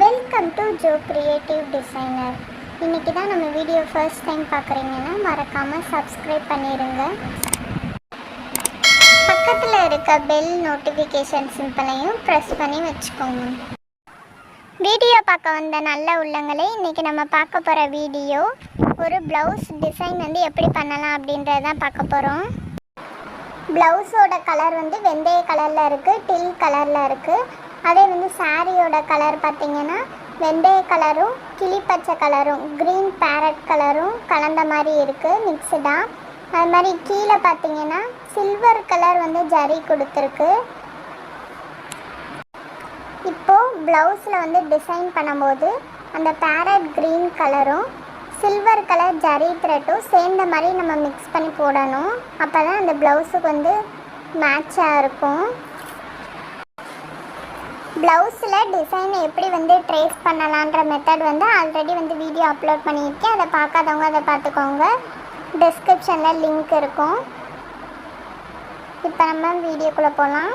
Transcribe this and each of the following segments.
Welcome to Joe creative designer. இன்றைக்கி தான் நம்ம வீடியோ ஃபர்ஸ்ட் டைம் பார்க்குறீங்கன்னா மறக்காமல் சப்ஸ்கிரைப் பண்ணிடுங்க. பக்கத்தில் இருக்க பெல் நோட்டிஃபிகேஷன் சிம்பிளையும் ப்ரெஸ் பண்ணி வச்சுக்கோங்க. வீடியோ பார்க்க வந்த நல்ல உள்ளங்களே, இன்றைக்கி நம்ம பார்க்க போகிற வீடியோ ஒரு ப்ளவுஸ் டிசைன் எப்படி பண்ணலாம் அப்படின்றத தான் பார்க்க போகிறோம். ப்ளவுஸோட கலர் வெந்தய கலரில் இருக்குது, டில் கலரில் இருக்குது. அதே சாரியோட கலர் பார்த்திங்கன்னா வெந்தய கலரும் கிளிப்பச்சை கலரும் க்ரீன் பேரட் கலரும் கலந்த மாதிரி இருக்குது மிக்ஸ்டாக. அது மாதிரி கீழே பார்த்திங்கன்னா சில்வர் கலர் ஜரி கொடுத்துருக்கு. இப்போது ப்ளவுஸில் டிசைன் பண்ணும்போது அந்த பேரட் க்ரீன் கலரும் சில்வர் கலர் ஜரி த்ரெட்டும் சேர்ந்த மாதிரி நம்ம மிக்ஸ் பண்ணி போடணும். அப்போ தான் அந்த ப்ளவுஸுக்கு மேட்சாக இருக்கும். ப்ளவுஸில் டிசைனை எப்படி ட்ரேஸ் பண்ணலான்ற மெத்தட் ஆல்ரெடி வீடியோ அப்லோட் பண்ணியிருக்கேன். அதை பார்க்காதவங்க அதை பார்த்துக்கோங்க, டிஸ்கிரிப்ஷனில் லிங்க் இருக்கும். இப்போ நம்ம வீடியோக்குள்ளே போகலாம்.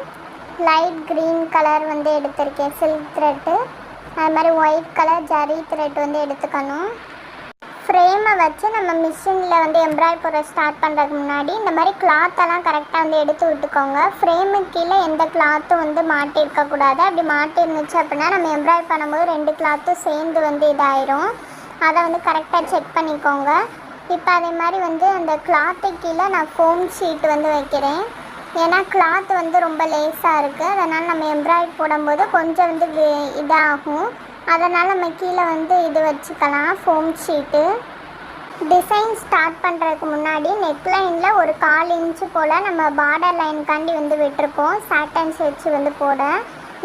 லைட் க்ரீன் கலர் எடுத்திருக்கேன் சில்க் த்ரெட்டு. அது மாதிரி ஒயிட் கலர் ஜரி த்ரெட் எடுத்துக்கணும். ஃப்ரேமை வச்சு நம்ம மிஷினில் எம்ப்ராய்ட் போட ஸ்டார்ட் பண்ணுறதுக்கு முன்னாடி இந்த மாதிரி கிளாத்தெல்லாம் கரெக்டாக எடுத்து விட்டுக்கோங்க. ஃப்ரேமுக்கு கீழே எந்த கிளாத்தும் மாட்டிருக்கக்கூடாது. அப்படி மாட்டிருந்துச்சு அப்படின்னா நம்ம எம்ப்ராய்ட் பண்ணும்போது 2 கிளாத்தும் சேர்ந்து இதாயிரும். அதை கரெக்டாக செக் பண்ணிக்கோங்க. இப்போ அதே மாதிரி அந்த கிளாத்து கீழே நான் ஃபோம் ஷீட் வைக்கிறேன். ஏன்னா கிளாத் ரொம்ப லேஸாக இருக்குது. அதனால் நம்ம எம்ப்ராய்ட் போடும்போது கொஞ்சம் இதாகும். அதனால் நம்ம கீழே இது வச்சுக்கலாம், ஃபோம் ஷீட்டு. டிசைன் ஸ்டார்ட் பண்ணுறதுக்கு முன்னாடி நெக்லைனில் ஒரு 1/4 இன்ச்சு போல் நம்ம பார்டர் லைனுக்காண்டி விட்டுருக்கோம் சாட்டன் ஸ்டிச் போட.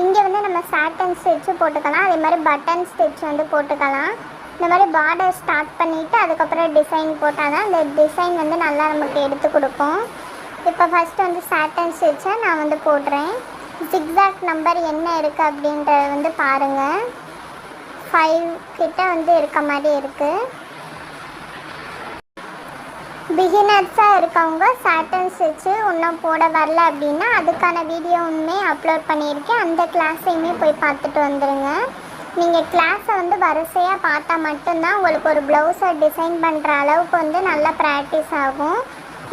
இங்கே நம்ம சாட்டன் ஸ்டிச்சு போட்டுக்கலாம். அதே மாதிரி பட்டன் ஸ்டிச் போட்டுக்கலாம். இந்த மாதிரி பார்டர் ஸ்டார்ட் பண்ணிவிட்டு அதுக்கப்புறம் டிசைன் போட்டால் தான் அந்த டிசைன் நல்லா நமக்கு எடுத்து கொடுக்கும். இப்போ ஃபஸ்ட்டு சாட்டன் ஸ்டிச்சை நான் போடுறேன். ஜிக்ஸாக் நம்பர் என்ன இருக்குது அப்படின்றத பாருங்கள். 5 கிட்ட இருக்க மாதிரி இருக்குது. பிகினர்ஸாக இருக்கவங்க சாட்டன் ஸ்டிச்சு இன்னும் போட வரல அப்படின்னா அதுக்கான வீடியோவுமே அப்லோட் பண்ணியிருக்கேன். அந்த கிளாஸையுமே போய் பார்த்துட்டு வந்துடுங்க. நீங்கள் கிளாஸை வரிசையாக பார்த்தா மட்டும்தான் உங்களுக்கு ஒரு ப்ளவுஸை டிசைன் பண்ணுற அளவுக்கு நல்லா ப்ராக்டிஸ் ஆகும்.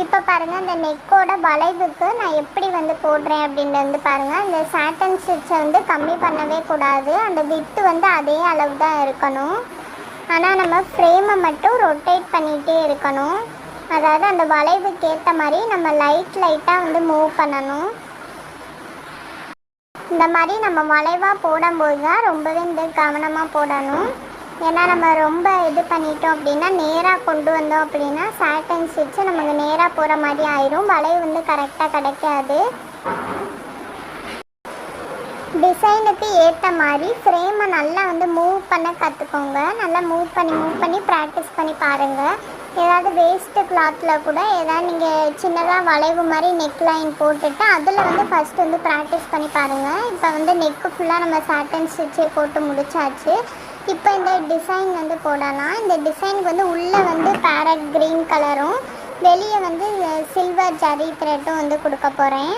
இப்போ பாருங்கள், அந்த நெக்கோட வளைவுக்கு நான் எப்படி போடுறேன் அப்படின்றது பாருங்கள். அந்த சாட்டன் ஸ்டிச்சை கம்மி பண்ணவே கூடாது. அந்த விட்டு அதே அளவு தான் இருக்கணும். ஆனால் நம்ம ஃப்ரேமை மட்டும் ரொட்டேட் பண்ணிகிட்டே இருக்கணும். அதாவது அந்த வளைவுக்கு ஏற்ற மாதிரி நம்ம லைட்டாக மூவ் பண்ணணும். இந்த மாதிரி நம்ம வளைவாக போடும்போது தான் ரொம்பவே கவனமாக போடணும். ஏன்னா நம்ம ரொம்ப இது பண்ணிட்டோம் அப்படின்னா நேராக கொண்டு வந்தோம் அப்படின்னா சாட்டன் ஸ்டிச்சு நமக்கு நேராக போகிற மாதிரி ஆயிரும். வளைவு கரெக்டாக கிடைக்காது. டிசைனுக்கு ஏற்ற மாதிரி ஃப்ரேமை நல்லா மூவ் பண்ண கற்றுக்கோங்க. நல்லா மூவ் பண்ணி ப்ராக்டிஸ் பண்ணி பாருங்கள். ஏதாவது வேஸ்ட்டு கிளாத்தில் கூட ஏதாவது நீங்கள் சின்னதாக வளைவு மாதிரி நெக் லைன் போட்டுட்டு அதில் ஃபஸ்ட்டு ப்ராக்டிஸ் பண்ணி பாருங்கள். இப்போ நெக்கு ஃபுல்லாக நம்ம சாட்டன் ஸ்டிச்சே போட்டு முடிச்சாச்சு. இப்போ இந்த டிசைன் போடலாம். இந்த டிசைனுக்கு உள்ளே பேரட் க்ரீன் கலரும் வெளியே சில்வர் ஜரி த்ரெட்டும் கொடுக்க போகிறேன்.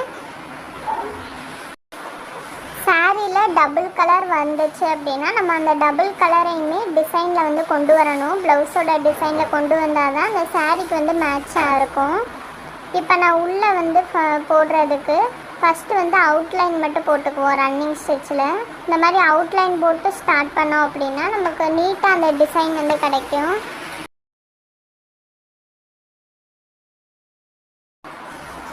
சாரியில் டபுள் கலர் வந்துச்சு அப்படின்னா நம்ம அந்த டபுள் கலரையுமே டிசைனில் கொண்டு வரணும். ப்ளவுஸோட டிசைனில் கொண்டு வந்தால் தான் அந்த சாரிக்கு மேட்சாக இருக்கும். இப்போ நான் உள்ளே போடுறதுக்கு ஃபஸ்ட்டு அவுட்லைன் மட்டும் போட்டுக்குவோம். ரன்னிங் ஸ்டிச்சில் இந்த மாதிரி அவுட்லைன் போட்டு ஸ்டார்ட் பண்ணோம் அப்படின்னா நமக்கு நீட்டாக அந்த டிசைன் கிடைக்கும்.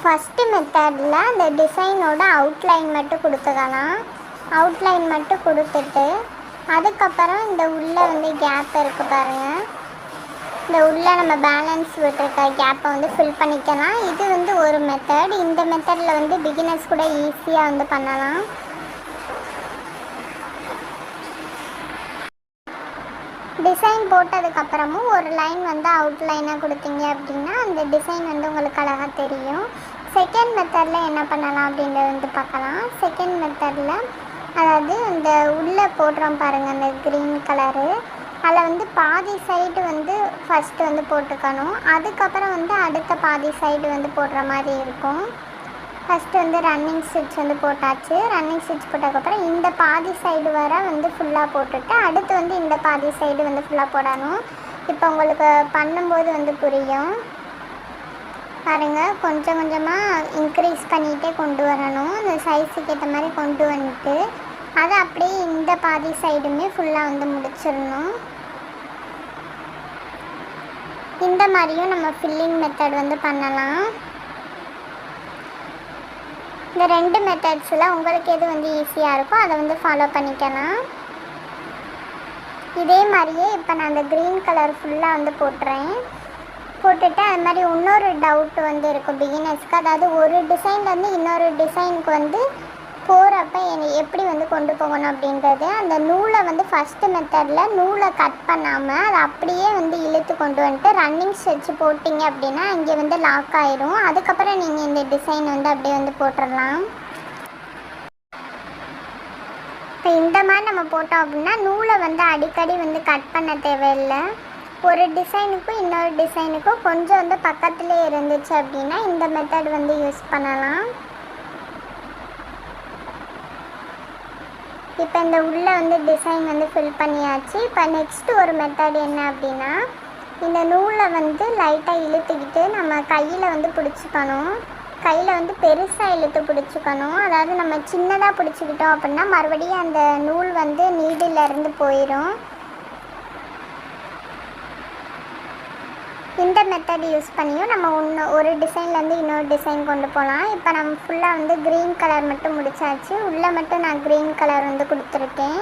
ஃபஸ்ட்டு மெத்தடில் அந்த டிசைனோட அவுட்லைன் மட்டும் கொடுத்துக்கலாம். அவுட்லைன் மட்டும் கொடுத்துட்டு அதுக்கப்புறம் இந்த உள்ளே கேப் இருக்குது பாருங்கள். இந்த உள்ளே நம்ம பேலன்ஸ் விட்டுருக்க கேப்பை ஃபில் பண்ணிக்கலாம். இது ஒரு மெத்தட். இந்த மெத்தடில் பிகினர்ஸ் கூட ஈஸியாக பண்ணலாம். டிசைன் போட்டதுக்கப்புறமும் ஒரு லைன் அவுட்லைனாக கொடுத்தீங்க அப்படின்னா அந்த டிசைன் உங்களுக்கு அழகாக தெரியும். செகண்ட் மெத்தடில் என்ன பண்ணலாம் அப்படின்றத பார்க்கலாம். செகண்ட் மெத்தடில் அதாவது இந்த உள்ளே போடுறோம் பாருங்கள், அந்த க்ரீன் கலரு அதில் பாதி சைடு ஃபஸ்ட்டு போட்டுக்கணும். அதுக்கப்புறம் அடுத்த பாதி சைடு போடுற மாதிரி இருக்கும். ஃபஸ்ட்டு வந்து ரன்னிங் ஸ்டிச் வந்து போட்டாச்சு. ரன்னிங் ஸ்டிச் போட்டதுக்கப்புறம் இந்த பாதி சைடு வர வந்து ஃபுல்லாக போட்டுட்டு அடுத்து வந்து இந்த பாதி சைடு வந்து ஃபுல்லாக போடணும். இப்போ உங்களுக்கு பண்ணும்போது வந்து புரியும் பாருங்கள். கொஞ்சம் கொஞ்சமாக இன்க்ரீஸ் பண்ணிகிட்டே கொண்டு வரணும். இந்த சைஸுக்கு ஏற்ற மாதிரி கொண்டு வந்துட்டு அதை அப்படியே இந்த பாதி சைடுமே ஃபுல்லாக வந்து முடிச்சிடணும். இந்த மாதிரியும் நம்ம ஃபில்லிங் மெத்தட் வந்து பண்ணலாம். இந்த 2 மெத்தட்ஸில் உங்களுக்கு எது வந்து ஈஸியாக இருக்கோ அதை வந்து ஃபாலோ பண்ணிக்கலாம். இதே மாதிரியே இப்போ நான் அந்த க்ரீன் கலர் ஃபுல்லாக வந்து போட்டுட்டு அது மாதிரி இன்னொரு டவுட் வந்து இருக்கும் பிகினர்ஸ்க்கு. அதாவது ஒரு டிசைன்லேருந்து இன்னொரு டிசைனுக்கு வந்து போகிறப்ப எப்படி வந்து கொண்டு போகணும் அப்படின்றது. அந்த நூலை வந்து ஃபஸ்ட்டு மெத்தடில் நூலை கட் பண்ணாமல் அதை அப்படியே வந்து இழுத்து கொண்டு வந்துட்டு ரன்னிங் ஸ்டிச் போட்டிங்க அப்படின்னா இங்கே வந்து லாக் ஆகிடும். அதுக்கப்புறம் நீங்கள் இந்த டிசைன் வந்து அப்படியே வந்து போட்டுடலாம். இப்போ இந்த மாதிரி நம்ம போட்டோம் அப்படின்னா நூலை வந்து அடிக்கடி வந்து கட் பண்ண தேவையில்லை. ஒரு டிசைனுக்கும் இன்னொரு டிசைனுக்கும் கொஞ்சம் வந்து பக்கத்துலேயே இருந்துச்சு அப்படின்னா இந்த மெத்தட் வந்து யூஸ் பண்ணலாம். இப்போ இந்த உள்ளே வந்து டிசைன் வந்து ஃபில் பண்ணியாச்சு. இப்போ நெக்ஸ்ட்டு ஒரு மெத்தட் என்ன அப்படின்னா இந்த நூலை வந்து லைட்டாக இழுத்துக்கிட்டு நம்ம கையில் வந்து பிடிச்சிக்கணும். கையில் வந்து பெருசாக இழுத்து பிடிச்சிக்கணும். அதாவது நம்ம சின்னதாக பிடிச்சிக்கிட்டோம் அப்படின்னா மறுபடியும் அந்த நூல் வந்து நீடிலேருந்து போயிடும். இந்த மெத்தட் யூஸ் பண்ணியும் நம்ம ஒரு டிசைன்லேருந்து இன்னொரு டிசைன் கொண்டு போகலாம். இப்போ நம்ம ஃபுல்லாக வந்து க்ரீன் கலர் மட்டும் முடிச்சாச்சு. உள்ளே மட்டும் நான் க்ரீன் கலர் வந்து கொடுத்துருக்கேன்.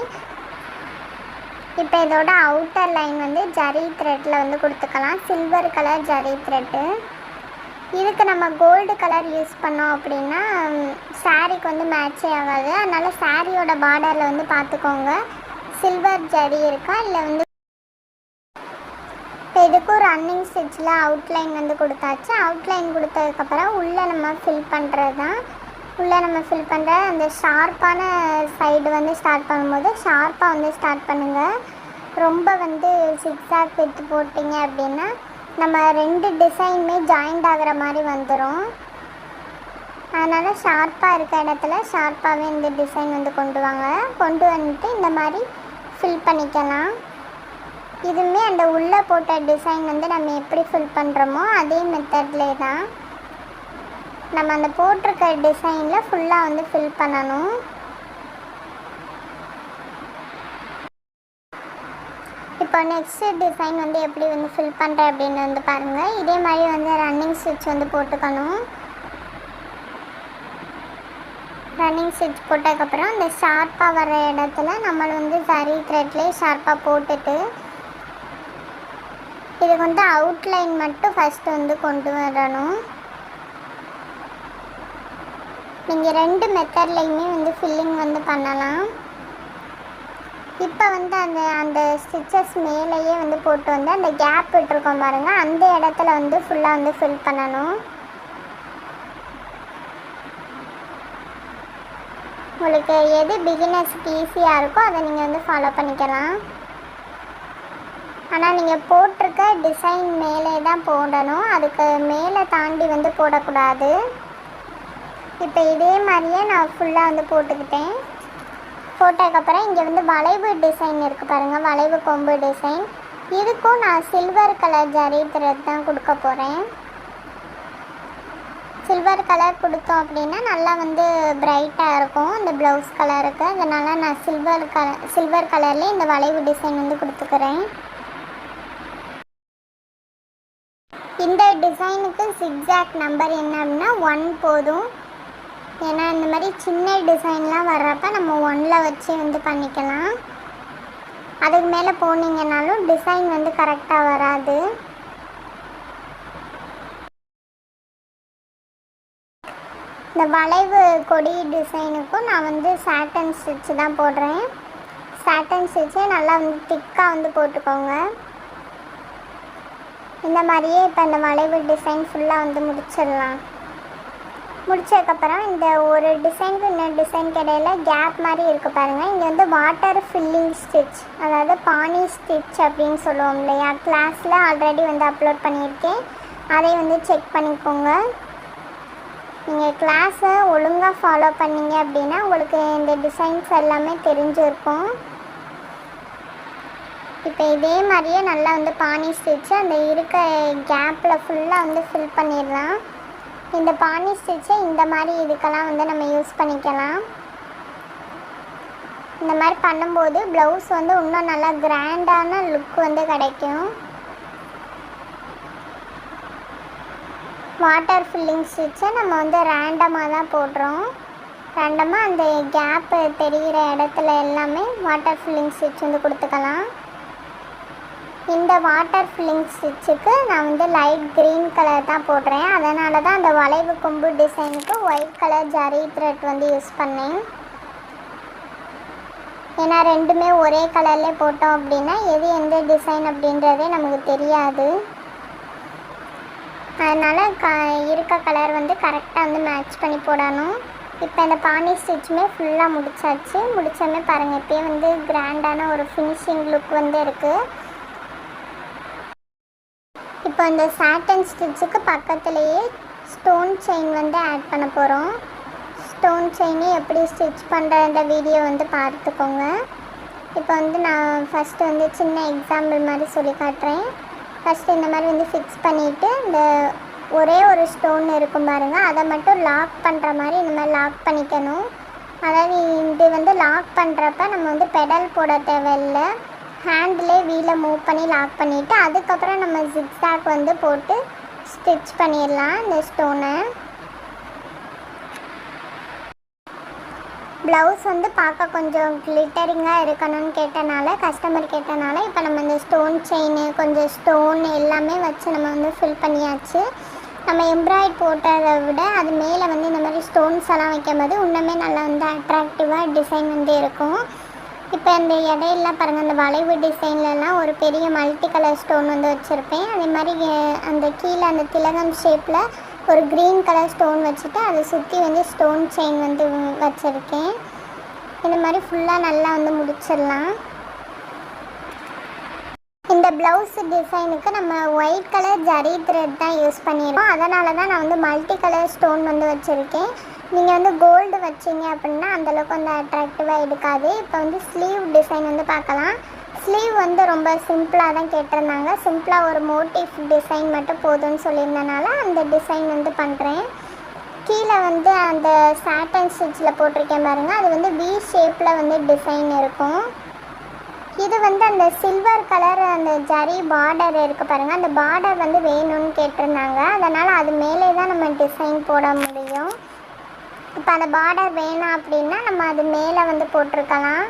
இப்போ இதோட அவுட்டர் லைன் வந்து ஜரி த்ரெட்டில் வந்து கொடுத்துக்கலாம். Silver colour zari thread. இதுக்கு நம்ம கோல்டு கலர் யூஸ் பண்ணோம் அப்படின்னா சாரீக்கு வந்து மேட்சே ஆகாது. அதனால் சாரியோட பார்டரில் வந்து பார்த்துக்கோங்க சில்வர் ஜரி இருக்கா இல்லை வந்து. இப்போ இதுக்கும் ரன்னிங் ஸ்டிச்சில் அவுட்லைன் வந்து கொடுத்தாச்சு. அவுட்லைன் கொடுத்ததுக்கப்புறம் உள்ளே நம்ம ஃபில் பண்ணுறது தான். உள்ளே நம்ம ஃபில் பண்ணுற அந்த ஷார்ப்பான சைடு வந்து ஸ்டார்ட் பண்ணும்போது ஷார்ப்பாக வந்து ஸ்டார்ட் பண்ணுங்கள். ரொம்ப வந்து சிக்ஸாக் விட்டு போட்டிங்க அப்படின்னா நம்ம 2 டிசைனுமே ஜாயிண்ட் ஆகிற மாதிரி வந்துடும். அதனால் ஷார்ப்பாக இருக்க இடத்துல ஷார்ப்பாகவே இந்த டிசைன் வந்து கொண்டு வாங்க. கொண்டு வந்துட்டு இந்த மாதிரி ஃபில் பண்ணிக்கலாம். இதுவுமே அந்த உள்ளே போட்ட டிசைன் வந்து நம்ம எப்படி ஃபில் பண்ணுறோமோ அதே மெத்தட்லேயே தான் நம்ம அந்த போட்டிருக்க டிசைனில் ஃபுல்லாக வந்து ஃபில் பண்ணணும். இப்போ நெக்ஸ்ட்டு டிசைன் வந்து எப்படி வந்து ஃபில் பண்ணுறேன் அப்படின்னு வந்து பாருங்கள். இதே மாதிரி வந்து ரன்னிங் ஸ்டிச் வந்து போட்டுக்கணும். ரன்னிங் ஸ்டிச் போட்டதுக்கப்புறம் இந்த ஷார்ப்பாக வர இடத்துல நம்ம வந்து ஜரி த்ரெட்லேயே ஷார்ப்பாக போட்டுட்டு இதுக்கு வந்து அவுட்லைன் மட்டும் ஃபஸ்ட்டு வந்து கொண்டு வரணும். நீங்கள் 2 மெத்தட்லையுமே வந்து ஃபில்லிங் வந்து பண்ணலாம். இப்போ வந்து அந்த ஸ்டிச்சஸ் மேலேயே வந்து போட்டு வந்து அந்த கேப் விட்டுருக்கோம் பாருங்கள், அந்த இடத்துல வந்து ஃபுல்லாக வந்து ஃபில் பண்ணணும். உங்களுக்கு எது பிகினர்ஸ்க்கு ஈஸியாக இருக்கோ அதை நீங்கள் வந்து ஃபாலோ பண்ணிக்கலாம். ஆனால் நீங்கள் போட்டிருக்க டிசைன் மேலே தான் போடணும், அதுக்கு மேலே தாண்டி வந்து போடக்கூடாது. இப்போ இதே மாதிரியே நான் ஃபுல்லாக வந்து போட்டுக்கிட்டேன். போட்டதுக்கப்புறம் இங்கே வந்து வளைவு டிசைன் இருக்குது பாருங்கள், வளைவு கொம்பு டிசைன். இதுக்கும் நான் சில்வர் கலர் ஜரி த்ரெட் தான் கொடுக்க போகிறேன். சில்வர் கலர் கொடுத்தோம் அப்படின்னா நல்லா வந்து பிரைட்டாக இருக்கும் இந்த ப்ளவுஸ் கலருக்கு. அதனால் நான் சில்வர் கலர்லேயே இந்த வளைவு டிசைன் வந்து கொடுத்துக்கிறேன். இந்த டிசைனுக்கு சிக்ஸாக் நம்பர் என்ன அப்படின்னா 1 போதும். ஏன்னா இந்த மாதிரி சின்ன டிசைன்லாம் வர்றப்ப நம்ம 1ல் வச்சு வந்து பண்ணிக்கலாம். அதுக்கு மேலே போனீங்கன்னாலும் டிசைன் வந்து கரெக்டாக வராது. இந்த வளைவு கொடி டிசைனுக்கும் நான் வந்து சாட்டன் ஸ்டிச்சு தான் போடுறேன். சாட்டன் ஸ்டிச்சே நல்லா வந்து திக்காக வந்து போட்டுக்கோங்க. இந்த மாதிரியே இப்போ இந்த வளைவு டிசைன் ஃபுல்லாக வந்து முடிச்சிடலாம். முடிச்சதுக்கப்புறம் இந்த ஒரு டிசைனுக்கு இன்னொரு டிசைனுக்கு இடையில கேப் மாதிரி இருக்குது பாருங்கள், இங்கே வந்து வாட்டர் ஃபில்லிங் ஸ்டிச், அதாவது பானி ஸ்டிச் அப்படின்னு சொல்லுவோம் இல்லையா, கிளாஸில் ஆல்ரெடி வந்து அப்லோட் பண்ணியிருக்கேன், அதை வந்து செக் பண்ணிக்கோங்க. நீங்கள் கிளாஸை ஒழுங்காக ஃபாலோ பண்ணீங்க அப்படின்னா உங்களுக்கு இந்த டிசைன்ஸ் எல்லாமே தெரிஞ்சிருக்கும். இப்போ இதே மாதிரியே நல்லா வந்து பானி ஸ்டிச்சு அந்த இருக்க கேப்பில் ஃபுல்லாக வந்து ஃபில் பண்ணிடலாம். இந்த பானி ஸ்டிச்சை இந்த மாதிரி இதுக்கெல்லாம் வந்து நம்ம யூஸ் பண்ணிக்கலாம். இந்த மாதிரி பண்ணும்போது ப்ளவுஸ் வந்து இன்னும் நல்லா கிராண்டான லுக் வந்து கிடைக்கும். வாட்டர் ஃபில்லிங் ஸ்டிச்சை நம்ம வந்து ரேண்டமாக தான் போடுறோம். ரேண்டமாக அந்த கேப்பு தெரிகிற இடத்துல எல்லாமே வாட்டர் ஃபில்லிங் ஸ்டிச் வந்து கொடுத்துக்கலாம். இந்த வாட்டர் ஃபில்லிங் ஸ்டிச்சுக்கு நான் வந்து லைட் க்ரீன் கலர் தான் போடுறேன். அதனால தான் அந்த வளைவு கொம்பு டிசைனுக்கு ஒயிட் கலர் ஜரி த்ரெட் வந்து யூஸ் பண்ணேன். ஏன்னா ரெண்டுமே ஒரே கலர்லேயே போட்டோம் அப்படின்னா எது எந்த டிசைன் அப்படின்றதே நமக்கு தெரியாது. அதனால் இருக்க கலர் வந்து கரெக்டாக வந்து மேட்ச் பண்ணி போடணும். இப்போ இந்த பானி ஸ்டிச்சுமே ஃபுல்லாக முடிச்சாச்சு. முடித்தோமே பாருங்கள் இப்போயே வந்து கிராண்டான ஒரு ஃபினிஷிங் லுக் வந்து இருக்குது. இப்போ இந்த சாட்டன் ஸ்டிச்சுக்கு பக்கத்துலேயே ஸ்டோன் செயின் வந்து ஆட் பண்ண போகிறோம். ஸ்டோன் செயினே எப்படி ஸ்டிச் பண்ணுற அந்த வீடியோ வந்து பார்த்துக்கோங்க. இப்போ வந்து நான் ஃபஸ்ட்டு வந்து சின்ன எக்ஸாம்பிள் மாதிரி சொல்லி காட்டுறேன். ஃபஸ்ட்டு இந்த மாதிரி வந்து ஃபிக்ஸ் பண்ணிவிட்டு இந்த ஒரே ஒரு ஸ்டோன் இருக்கும் பாருங்கள், அதை மட்டும் லாக் பண்ணுற மாதிரி இந்த மாதிரி லாக் பண்ணிக்கணும். அதாவது இது வந்து லாக் பண்ணுறப்ப நம்ம வந்து பெடல் போட தேவையில்லை, ஹேண்ட்லேயே வீலை மூவ் பண்ணி லாக் பண்ணிவிட்டு அதுக்கப்புறம் நம்ம ஜிக்ஸாக் வந்து போட்டு ஸ்டிச் பண்ணிடலாம் இந்த ஸ்டோனை. ப்ளவுஸ் வந்து பார்க்க கொஞ்சம் கிளிட்டரிங்காக இருக்கணும்னு கஸ்டமர் கேட்டனால இப்போ நம்ம இந்த ஸ்டோன் செயின் கொஞ்சம் ஸ்டோன் எல்லாமே வச்சு நம்ம வந்து ஃபில் பண்ணியாச்சு. நம்ம எம்ப்ராய்ட் போட்டதை விட அது மேலே வந்து இந்த மாதிரி ஸ்டோன்ஸ் எல்லாம் வைக்கும்போது இன்னுமே நல்லா வந்து அட்ராக்டிவாக டிசைன் வந்து இருக்கும். இப்போ இந்த இடையில பாருங்கள் அந்த வளைவு டிசைன்லலாம் ஒரு பெரிய மல்டி கலர் ஸ்டோன் வந்து வச்சுருப்பேன். அதே மாதிரி அந்த கீழே அந்த திலகம் ஷேப்பில் ஒரு க்ரீன் கலர் ஸ்டோன் வச்சுட்டு அதை சுற்றி வந்து ஸ்டோன் செயின் வந்து வச்சுருக்கேன். இந்த மாதிரி ஃபுல்லாக நல்லா வந்து முடிச்சிடலாம். இந்த ப்ளவுஸ் டிசைனுக்கு நம்ம ஒயிட் கலர் ஜரி த்ரெட் தான் யூஸ் பண்ணியிருக்கோம். அதனால தான் நான் வந்து மல்டி கலர் ஸ்டோன் வந்து வச்சுருக்கேன். நீங்கள் வந்து கோல்டு வச்சிங்க அப்படின்னா அந்தளவுக்கு வந்து அட்ராக்டிவாக எடுக்காது. இப்போ வந்து ஸ்லீவ் டிசைன் வந்து பார்க்கலாம். ஸ்லீவ் வந்து ரொம்ப சிம்பிளாக தான் கேட்டிருந்தாங்க. சிம்பிளாக ஒரு மோட்டிவ் டிசைன் மட்டும் போதும்னு சொல்லியிருந்தனால அந்த டிசைன் வந்து பண்ணுறேன். கீழே வந்து அந்த சாட்டன் ஸ்டிச்சில் போட்டிருக்கேன் பாருங்கள், அது வந்து வி ஷேப்பில் வந்து டிசைன் இருக்கும். இது வந்து அந்த சில்வர் கலர் அந்த ஜரி பார்டர் இருக்குது பாருங்கள், அந்த பார்டர் வந்து வேணும்னு கேட்டிருந்தாங்க. அதனால் அது மேலே தான் நம்ம டிசைன் போட முடியும். இப்போ அந்த பார்டர் வேணாம் அப்படின்னா நம்ம அது மேலே வந்து போட்டிருக்கலாம்.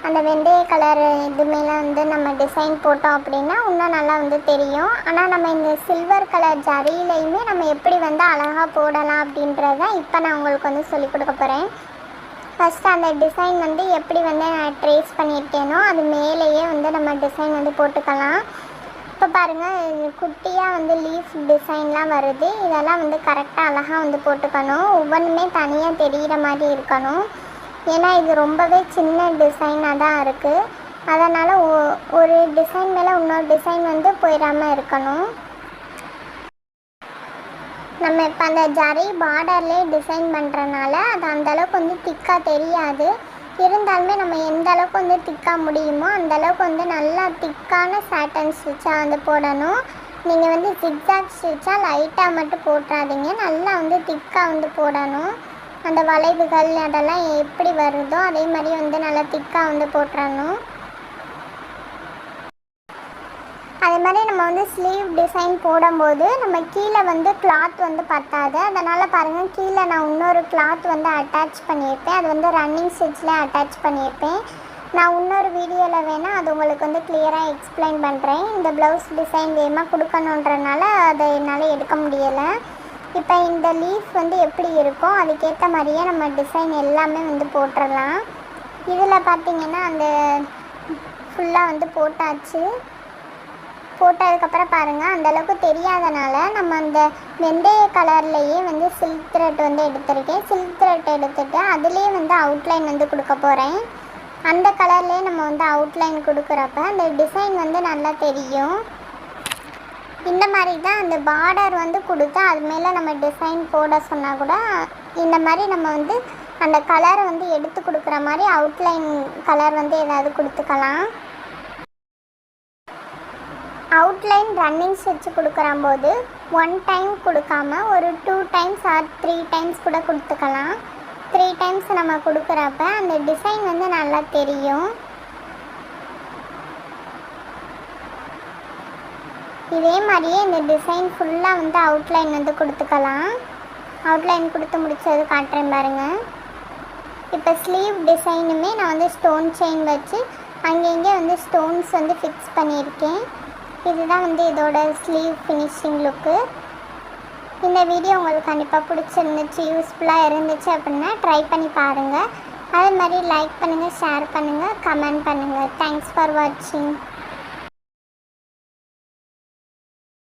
அந்த வெந்தய கலர் இது மேலே வந்து நம்ம டிசைன் போட்டோம் அப்படின்னா இன்னும் நல்லா வந்து தெரியும். ஆனால் நம்ம இந்த சில்வர் கலர் ஜரியிலையுமே நம்ம எப்படி வந்து அழகாக போடலாம் அப்படின்றத இப்போ நான் உங்களுக்கு வந்து சொல்லிக் கொடுக்க போகிறேன். ஃபஸ்ட்டு அந்த டிசைன் வந்து எப்படி வந்து நான் ட்ரேஸ் பண்ணியிருக்கேனோ அது மேலேயே வந்து நம்ம டிசைன் வந்து போட்டுக்கலாம். இப்போ பாருங்கள் குட்டியாக வந்து லீஃப் டிசைன்லாம் வருது. இதெல்லாம் வந்து கரெக்டாக அழகாக வந்து போட்டுக்கணும். ஒவ்வொன்றுமே தனியாக தெரிகிற மாதிரி இருக்கணும். ஏன்னா இது ரொம்பவே சின்ன டிசைனாக தான் இருக்குது. அதனால் ஒரு டிசைன் மேலே இன்னொரு டிசைன் வந்து போயிடாமல் இருக்கணும். நம்ம இப்போ அந்த ஜரி பார்டர்லேயே டிசைன் பண்ணுறனால அது அந்தளவுக்கு வந்து திக்காக தெரியாது. இருந்தாலுமே நம்ம எந்த அளவுக்கு வந்து திக்காக முடியுமோ அந்தளவுக்கு வந்து நல்லா திக்கான சாட்டன் ஸ்டிச்சாக வந்து போடணும். நீங்கள் வந்து ஜிக்ஸாக் ஸ்டிச்சாக லைட்டாக மட்டும் போட்டுறாதீங்க, நல்லா வந்து திக்காக வந்து போடணும். அந்த வளைவுகள் அதெல்லாம் எப்படி வருதோ அதே மாதிரி வந்து நல்லா திக்காக வந்து போட்டுறணும். அதே மாதிரி நம்ம வந்து ஸ்லீவ் டிசைன் போடும்போது நம்ம கீழே வந்து கிளாத் வந்து பத்தாது. அதனால் பாருங்கள் கீழே நான் இன்னொரு கிளாத் வந்து அட்டாச் பண்ணியிருப்பேன். அது வந்து ரன்னிங் ஸ்டிச்சில் அட்டாச் பண்ணியிருப்பேன். நான் இன்னொரு வீடியோவில் வேணால் அது உங்களுக்கு வந்து கிளியராக எக்ஸ்பிளைன் பண்ணுறேன். இந்த ப்ளவுஸ் டிசைன் வேகமாக கொடுக்கணுன்றனால அதை என்னால் எடுக்க முடியலை. இப்போ இந்த லீஃப் வந்து எப்படி இருக்கோ அதுக்கேற்ற மாதிரியே நம்ம டிசைன் எல்லாமே வந்து போட்டுடலாம். இதில் பார்த்திங்கன்னா அந்த ஃபுல்லாக வந்து போட்டாச்சு. போட்டதுக்கப்புறம் பாருங்கள் அந்தளவுக்கு தெரியாதனால நம்ம அந்த வெந்தய கலர்லேயே வந்து சில்க் த்ரெட் வந்து எடுத்திருக்கேன். சில்க் த்ரெட் எடுத்துகிட்டு அதுலேயே வந்து அவுட்லைன் வந்து கொடுக்க போகிறேன். அந்த கலர்லேயே நம்ம வந்து அவுட்லைன் கொடுக்குறப்ப அந்த டிசைன் வந்து நல்லா தெரியும். இந்த மாதிரி தான் அந்த பார்டர் வந்து கொடுத்து அது மேலே நம்ம டிசைன் போட சொன்னால் கூட இந்த மாதிரி நம்ம வந்து அந்த கலரை வந்து எடுத்து கொடுக்குற மாதிரி அவுட்லைன் கலர் வந்து ஏதாவது கொடுத்துக்கலாம். அவுட்லைன் ரன்னிங் ஸ்டிச் கொடுக்குறம்போது 1 டைம் கொடுக்காம ஒரு 2 டைம்ஸ் ஆர் 3 டைம்ஸ் கூட கொடுத்துக்கலாம். 3 டைம்ஸ் நம்ம கொடுக்குறப்ப அந்த டிசைன் வந்து நல்லா தெரியும். இதே மாதிரியே இந்த டிசைன் ஃபுல்லாக வந்து அவுட்லைன் வந்து கொடுத்துக்கலாம். அவுட்லைன் கொடுத்து முடிச்சது காட்டுறேன் பாருங்கள். இப்போ ஸ்லீவ் டிசைனுமே நான் வந்து ஸ்டோன் செயின் வச்சு அங்கங்கே வந்து ஸ்டோன்ஸ் வந்து ஃபிக்ஸ் பண்ணியிருக்கேன். இதுதான் வந்து இதோட ஸ்லீவ் ஃபினிஷிங் லுக்கு. இந்த வீடியோ உங்களுக்கு கண்டிப்பாக பிடிச்சிருந்துச்சு, யூஸ்ஃபுல்லாக இருந்துச்சு அப்படின்னா ட்ரை பண்ணி பாருங்கள். அதே மாதிரி லைக் பண்ணுங்கள், ஷேர் பண்ணுங்கள், கமெண்ட் பண்ணுங்கள். தேங்க்ஸ் ஃபார் வாட்சிங்.